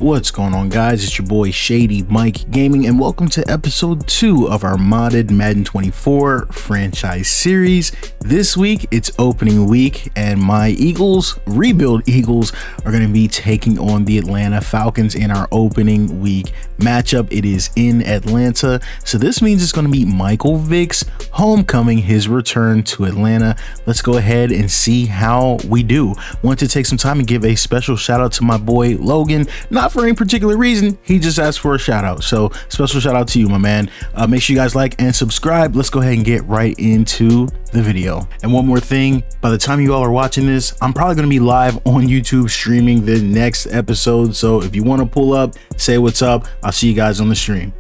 What's going on, guys? It's your boy ShadyMikeGaming, and welcome to episode 2 of our modded Madden 24 franchise series. This week it's opening week, and my Eagles, rebuild Eagles, are going to be taking on the Atlanta Falcons in our opening week matchup. It is in Atlanta, so this means it's going to be Michael Vick's homecoming, his return to Atlanta. Let's go ahead and see how we do. Want to take some time and give a special shout out to my boy Logan, not for any particular reason, he just asked for a shout out, so special shout out to you, my man. Make sure you guys like and subscribe. Let's go ahead and get right into the video. And one more thing, by the time you all are watching this, I'm probably going to be live on YouTube streaming the next episode, so if you want to pull up, say what's up. I'll see you guys on the stream.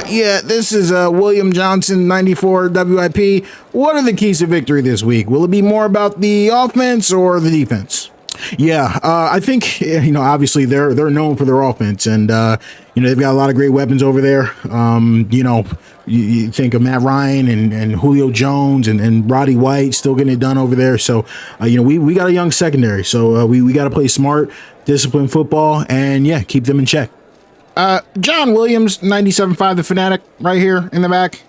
Yeah, this is William Johnson, 94 WIP. What are the keys to victory this week? Will it be more about the offense or the defense? Yeah, I think, obviously they're known for their offense, and they've got a lot of great weapons over there. You think of Matt Ryan and Julio Jones and Roddy White still getting it done over there. So, we got a young secondary, so we got to play smart, disciplined football, and yeah, keep them in check. John Williams, 97.5 The Fanatic, right here in the back.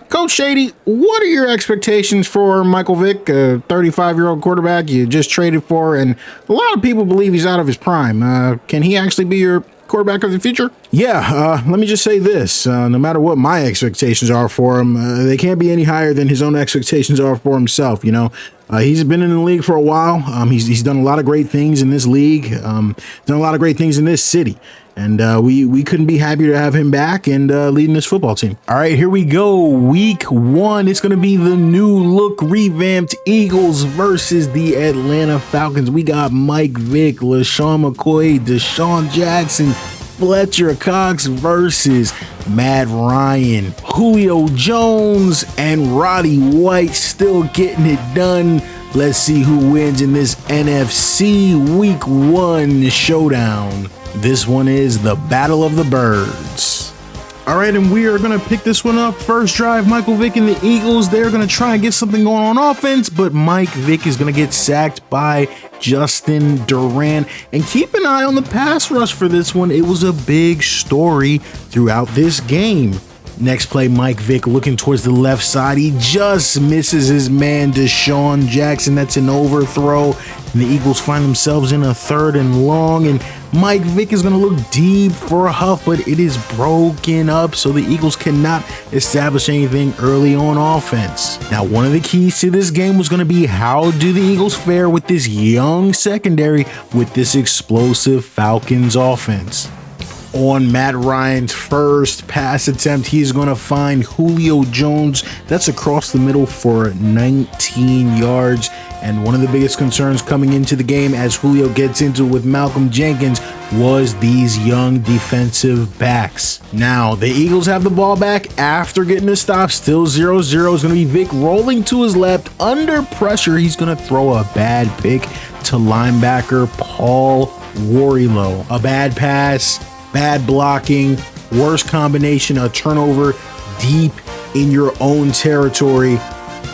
Coach Shady, what are your expectations for Michael Vick, a 35-year-old quarterback you just traded for, and a lot of people believe he's out of his prime. Can he actually be your quarterback of the future? Yeah, let me just say this. No matter what my expectations are for him, they can't be any higher than his own expectations are for himself, He's been in the league for a while. He's done a lot of great things in this league, done a lot of great things in this city. And we couldn't be happier to have him back and leading this football team. All right, here we go. Week 1. It's going to be the new look revamped Eagles versus the Atlanta Falcons. We got Mike Vick, LaShawn McCoy, Deshaun Jackson, Fletcher Cox versus Matt Ryan, Julio Jones, and Roddy White still getting it done. Let's see who wins in this NFC Week 1 showdown. This one is the Battle of the Birds. All right, and we are going to pick this one up. First drive, Michael Vick and the Eagles, they're going to try and get something going on offense, but Mike Vick is going to get sacked by Justin Duran. And keep an eye on the pass rush for this one. It was a big story throughout this game. Next play, Mike Vick looking towards the left side. He just misses his man, Deshaun Jackson. That's an overthrow. And the Eagles find themselves in a 3rd and long. And Mike Vick is going to look deep for a huff, but it is broken up, so the Eagles cannot establish anything early on offense. Now, one of the keys to this game was going to be how do the Eagles fare with this young secondary with this explosive Falcons offense. On Matt Ryan's first pass attempt, he's going to find Julio Jones. That's across the middle for 19 yards. And one of the biggest concerns coming into the game as Julio gets into it with Malcolm Jenkins was these young defensive backs. Now, the Eagles have the ball back after getting a stop. Still 0-0. It's going to be Vick rolling to his left. Under pressure, he's going to throw a bad pick to linebacker Paul Warrilow. A bad pass, bad blocking, worst combination, a turnover deep in your own territory.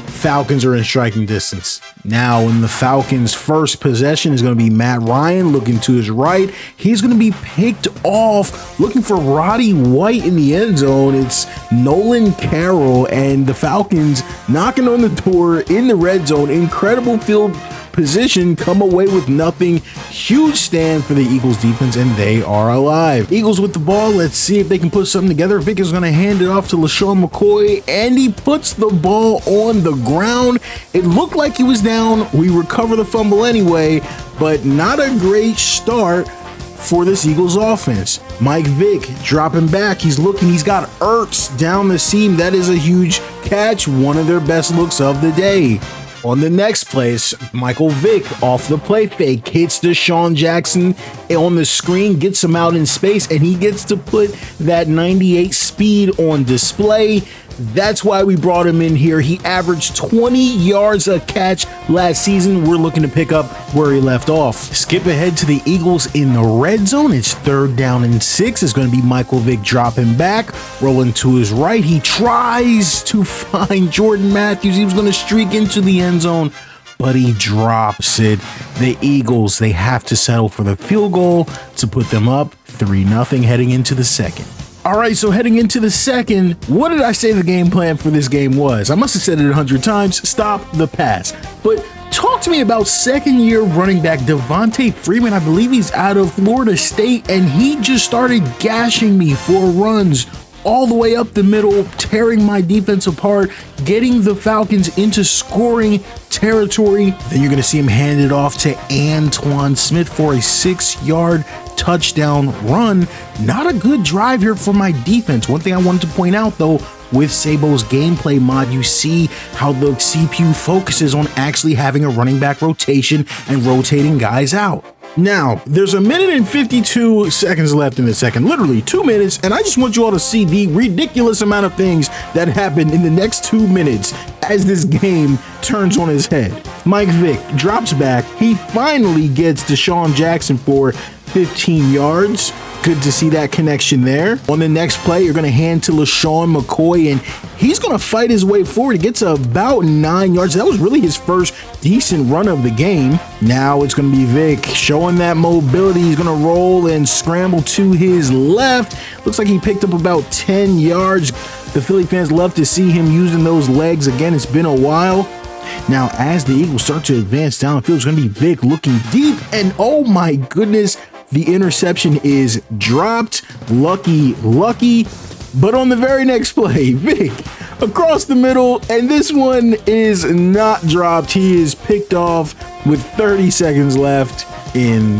Falcons are in striking distance. Now, in the Falcons' first possession is going to be Matt Ryan looking to his right. He's going to be picked off, looking for Roddy White in the end zone. It's Nolan Carroll, and the Falcons knocking on the door in the red zone. Incredible field position, come away with nothing. Huge stand for the Eagles defense, and they are alive. Eagles with the ball. Let's see if they can put something together. Vick is going to hand it off to LaShawn McCoy, and he puts the ball on the ground. It looked like he was down. We recover the fumble anyway, but not a great start for this Eagles offense. Mike Vick dropping back. He's looking. He's got Ertz down the seam. That is a huge catch. One of their best looks of the day. On the next play, Michael Vick off the play fake hits Deshaun Jackson on the screen, gets him out in space, and he gets to put that 98 speed on display. That's why we brought him in here. He averaged 20 yards a catch last season. We're looking to pick up where he left off. Skip ahead to the Eagles in the red zone. It's 3rd down and 6. It's going to be Michael Vick dropping back, rolling to his right. He tries to find Jordan Matthews. He was going to streak into the end zone, but he drops it. The Eagles, they have to settle for the field goal to put them up 3-0 heading into the second. All right, so heading into the second, what did I say the game plan for this game was? I must have said it 100 times. Stop the pass. But talk to me about second-year running back Devontae Freeman. I believe he's out of Florida State, and he just started gashing me for runs all the way up the middle, tearing my defense apart, getting the Falcons into scoring territory. Then you're going to see him hand it off to Antoine Smith for a 6-yard touchdown run. Not a good drive here for my defense. One thing I wanted to point out, though, with Sabow's gameplay mod, you see how the CPU focuses on actually having a running back rotation and rotating guys out. Now, there's 1 minute and 52 seconds left in the second, literally 2 minutes, and I just want you all to see the ridiculous amount of things that happen in the next 2 minutes as this game turns on his head. Mike Vick drops back. He finally gets Deshaun Jackson for 15 yards. Good to see that connection there. On the next play, you're going to hand to LaShawn McCoy, and he's going to fight his way forward. He gets about 9 yards. That was really his first decent run of the game. Now it's going to be Vick showing that mobility. He's going to roll and scramble to his left. Looks like he picked up about 10 yards. The Philly fans love to see him using those legs again. It's been a while. Now, as the Eagles start to advance downfield, it's going to be Vick looking deep, and oh my goodness, the interception is dropped. Lucky. But on the very next play, Vick across the middle, and this one is not dropped. He is picked off with 30 seconds left in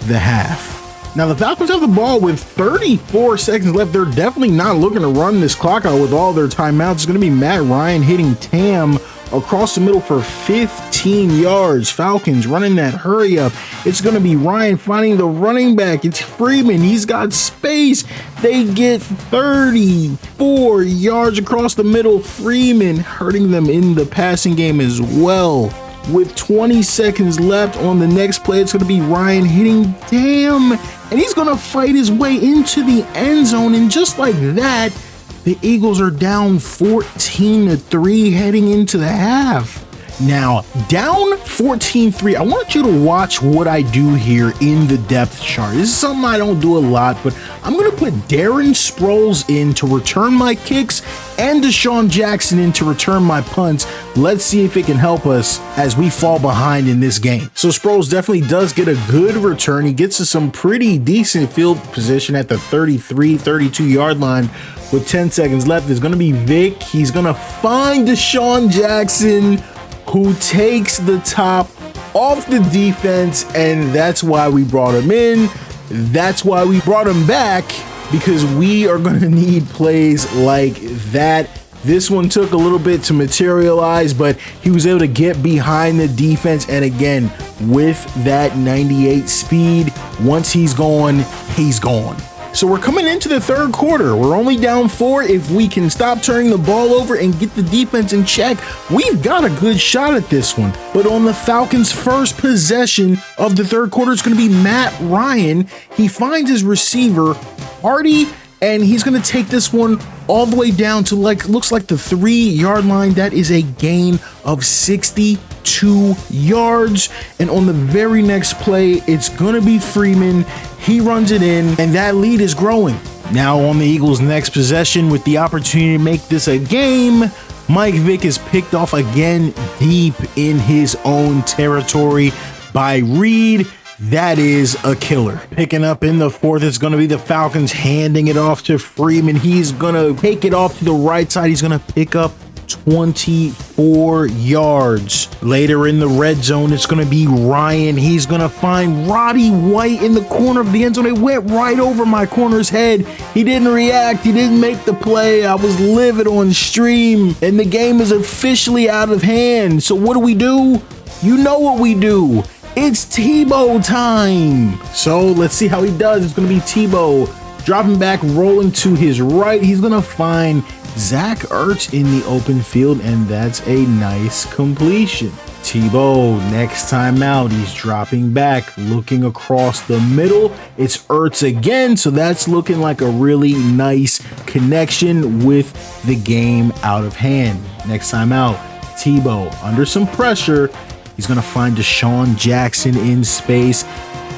the half. Now, the Falcons have the ball with 34 seconds left. They're definitely not looking to run this clock out with all their timeouts. It's going to be Matt Ryan hitting Tam across the middle for 15 yards. Falcons running that hurry up. It's going to be Ryan finding the running back. It's Freeman. He's got space. They get 34 yards across the middle. Freeman hurting them in the passing game as well. With 20 seconds left on the next play, it's going to be Ryan hitting Tam, and he's going to fight his way into the end zone. And just like that, the Eagles are down 14-3 heading into the half. Now, down 14-3, I want you to watch what I do here in the depth chart. This is something I don't do a lot, but I'm going to put Darren Sproles in to return my kicks and Deshaun Jackson in to return my punts. Let's see if it can help us as we fall behind in this game. So Sproles definitely does get a good return. He gets to some pretty decent field position at the 33, 32 yard line with 10 seconds left. There's going to be Vick. He's going to find Deshaun Jackson, who takes the top off the defense, and that's why we brought him in. That's why we brought him back, because we are going to need plays like that. This one took a little bit to materialize, but he was able to get behind the defense, and again, with that 98 speed, once he's gone, he's gone. So we're coming into the third quarter. We're only down 4. If we can stop turning the ball over and get the defense in check, we've got a good shot at this one. But on the Falcons' first possession of the third quarter, it's going to be Matt Ryan. He finds his receiver, Hardy, and he's going to take this one all the way down to looks like the 3 yard line. That is a gain of 62 yards. And on the very next play, it's going to be Freeman. He runs it in, and that lead is growing. Now on the Eagles' next possession, with the opportunity to make this a game, Mike Vick is picked off again deep in his own territory by Reed. That is a killer. Picking up in the fourth, it's going to be the Falcons handing it off to Freeman. He's going to take it off to the right side. He's going to pick up 24 yards. Later in the red zone, it's going to be Ryan. He's going to find Roddy White in the corner of the end zone. It went right over my corner's head. He didn't react. He didn't make the play. I was livid on stream, and the game is officially out of hand. So what do? You know what we do. It's Tebow time. So let's see how he does. It's going to be Tebow dropping back, rolling to his right. He's going to find Zach Ertz in the open field, and that's a nice completion. Tebow, next time out, he's dropping back, looking across the middle. It's Ertz again, so that's looking like a really nice connection with the game out of hand. Next time out, Tebow, under some pressure, he's going to find Deshaun Jackson in space,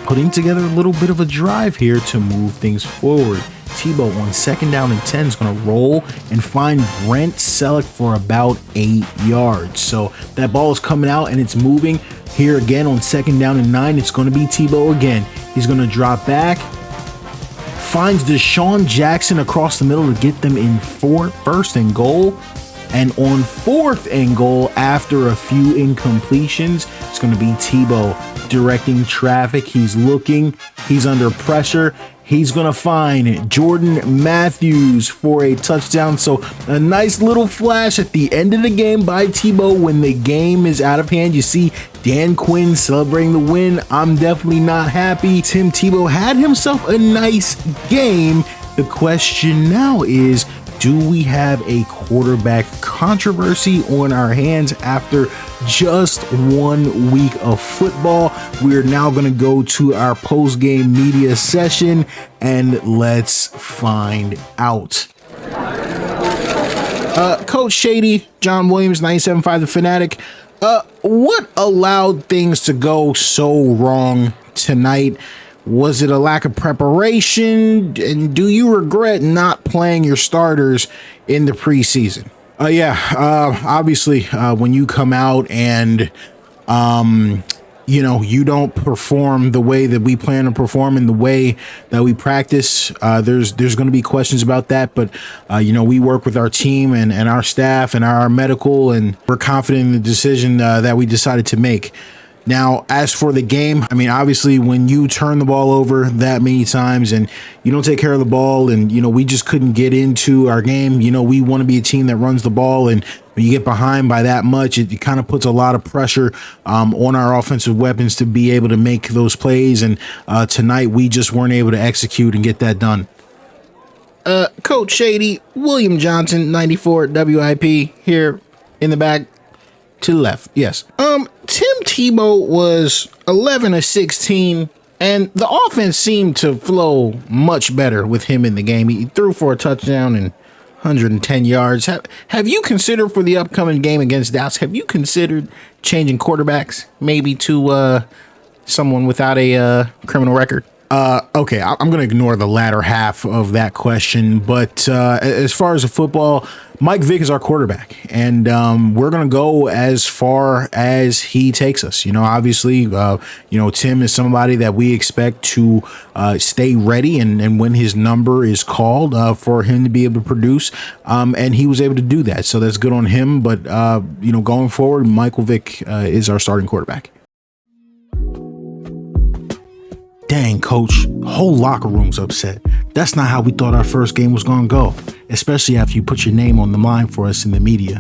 putting together a little bit of a drive here to move things forward. Tebow on 2nd down and 10 is going to roll and find Brent Selleck for about 8 yards. So that ball is coming out and it's moving. Here again on 2nd down and 9, it's going to be Tebow again. He's going to drop back, finds Deshaun Jackson across the middle to get them in 1st and goal. And on 4th and goal, after a few incompletions, it's going to be Tebow directing traffic. He's looking, he's under pressure. He's going to find Jordan Matthews for a touchdown. So a nice little flash at the end of the game by Tebow when the game is out of hand. You see Dan Quinn celebrating the win. I'm definitely not happy. Tim Tebow had himself a nice game. The question now is, do we have a quarterback controversy on our hands after just 1 week of football? We're now going to go to our post-game media session and let's find out. Coach Shady, John Williams, 97.5 The Fanatic. What allowed things to go so wrong tonight? Was it a lack of preparation? And do you regret not playing your starters in the preseason? Obviously, when you come out and, you don't perform the way that we plan to perform in the way that we practice, there's going to be questions about that. But, we work with our team and our staff and our medical, and we're confident in the decision that we decided to make. Now, as for the game, obviously, when you turn the ball over that many times and you don't take care of the ball and, we just couldn't get into our game, we want to be a team that runs the ball. And when you get behind by that much, it kind of puts a lot of pressure on our offensive weapons to be able to make those plays. And tonight, we just weren't able to execute and get that done. Coach Shady, William Johnson, 94 WIP here in the back. To the left, yes. Tim Tebow was 11 of 16, and the offense seemed to flow much better with him in the game. He threw for a touchdown and 110 yards. Have you considered for the upcoming game against Dallas, have you considered changing quarterbacks maybe to someone without a criminal record? Okay, I'm going to ignore the latter half of that question, but as far as the football, Mike Vick is our quarterback, and we're going to go as far as he takes us. Obviously, Tim is somebody that we expect to stay ready, and when his number is called for him to be able to produce, and he was able to do that, so that's good on him. But, going forward, Michael Vick is our starting quarterback. Dang, coach, whole locker room's upset. That's not how we thought our first game was going to go, especially after you put your name on the line for us in the media.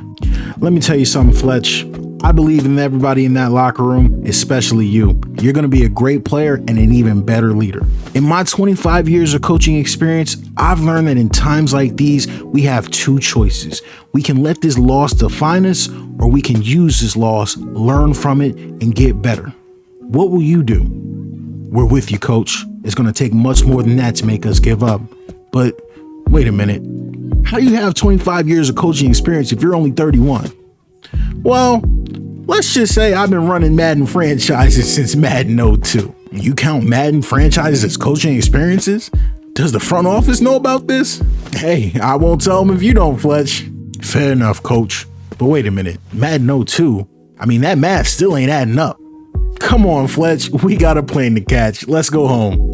Let me tell you something, Fletch. I believe in everybody in that locker room, especially you. You're going to be a great player and an even better leader. In my 25 years of coaching experience, I've learned that in times like these, we have two choices. We can let this loss define us, or we can use this loss, learn from it, and get better. What will you do? We're with you, coach. It's going to take much more than that to make us give up. But wait a minute. How do you have 25 years of coaching experience if you're only 31? Well, let's just say I've been running Madden franchises since Madden 02. You count Madden franchises as coaching experiences? Does the front office know about this? Hey, I won't tell them if you don't, Fletch. Fair enough, coach. But wait a minute. Madden 02? That math still ain't adding up. Come on, Fletch. We got a plane to catch. Let's go home.